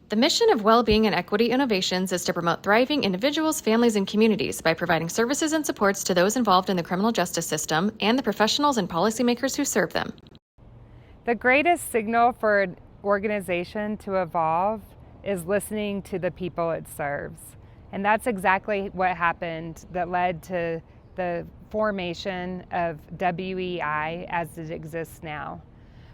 The mission of Wellbeing and Equity Innovations is to promote thriving individuals, families, and communities by providing services and supports to those involved in the criminal justice system and the professionals and policymakers who serve them. The greatest signal for an organization to evolve is listening to the people it serves. And that's exactly what happened that led to the formation of WEI as it exists now.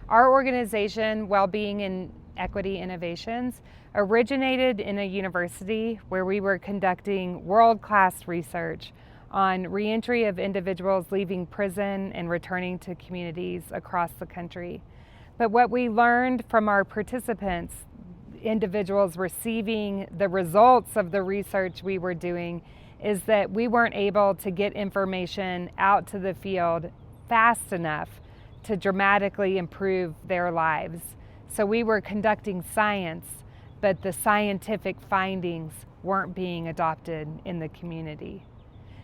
Our organization, Wellbeing and Equity Innovations, originated in a university where we were conducting world-class research on reentry of individuals leaving prison and returning to communities across the country. But what we learned from our participants, individuals receiving the results of the research we were doing, is that we weren't able to get information out to the field fast enough to dramatically improve their lives. So we were conducting science, but the scientific findings weren't being adopted in the community.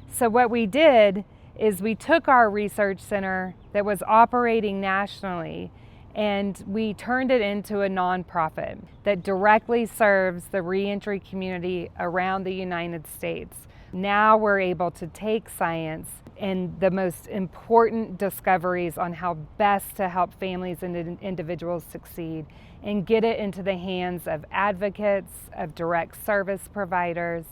So what we did is we took our research center that was operating nationally and we turned it into a nonprofit that directly serves the reentry community around the United States. Now we're able to take science and the most important discoveries on how best to help families and individuals succeed and get it into the hands of advocates, of direct service providers,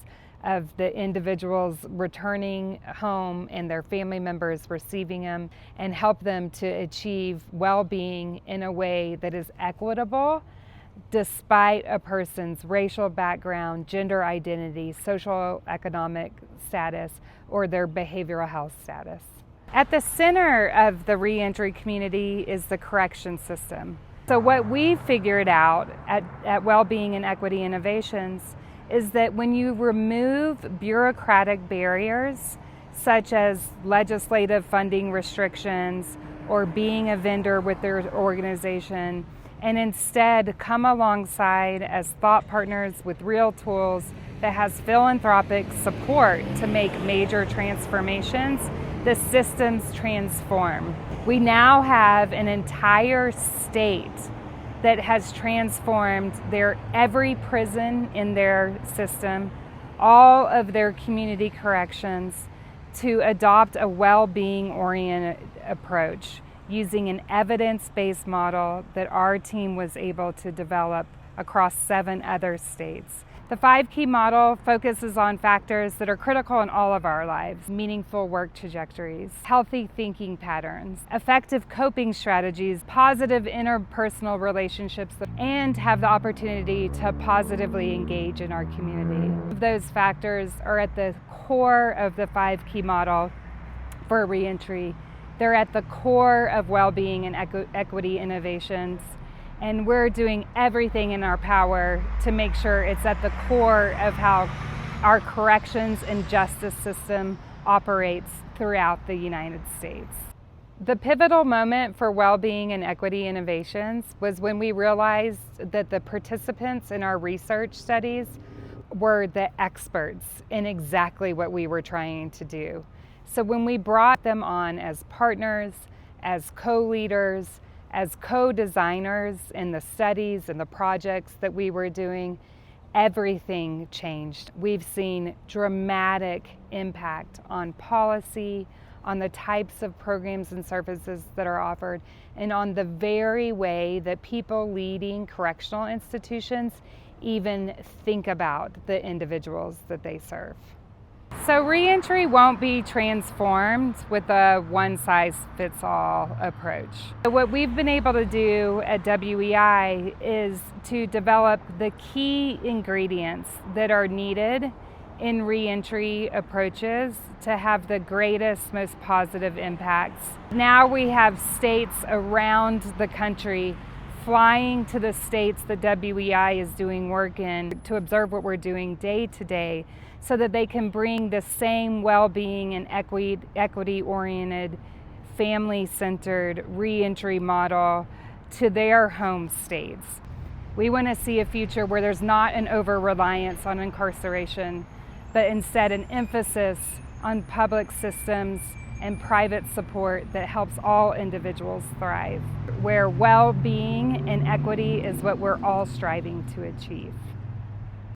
of the individuals returning home and their family members receiving them, and help them to achieve well-being in a way that is equitable despite a person's racial background, gender identity, social economic status, or their behavioral health status. At the center of the reentry community is the correction system. So what we figured out at Wellbeing and Equity Innovations is that when you remove bureaucratic barriers, such as legislative funding restrictions or being a vendor with their organization, and instead come alongside as thought partners with real tools that has philanthropic support to make major transformations, the systems transform. We now have an entire state that has transformed every prison in their system, all of their community corrections, to adopt a well-being oriented approach using an evidence-based model that our team was able to develop across 7 other states. The 5 key model focuses on factors that are critical in all of our lives: meaningful work trajectories, healthy thinking patterns, effective coping strategies, positive interpersonal relationships, and have the opportunity to positively engage in our community. Those factors are at the core of the 5 key model for reentry. They're at the core of Wellbeing and Equity Innovations, and we're doing everything in our power to make sure it's at the core of how our corrections and justice system operates throughout the United States. The pivotal moment for Wellbeing and Equity Innovations was when we realized that the participants in our research studies were the experts in exactly what we were trying to do. So when we brought them on as partners, as co-leaders, as co-designers in the studies and the projects that we were doing, everything changed. We've seen dramatic impact on policy, on the types of programs and services that are offered, and on the very way that people leading correctional institutions even think about the individuals that they serve. So reentry won't be transformed with a one-size-fits-all approach. So what we've been able to do at WEI is to develop the key ingredients that are needed in reentry approaches to have the greatest, most positive impacts. Now we have states around the country flying to the states that WEI is doing work in to observe what we're doing day to day, so that they can bring the same well-being and equity-oriented, family-centered reentry model to their home states. We want to see a future where there's not an over-reliance on incarceration, but instead an emphasis on public systems and private support that helps all individuals thrive, where well-being and equity is what we're all striving to achieve.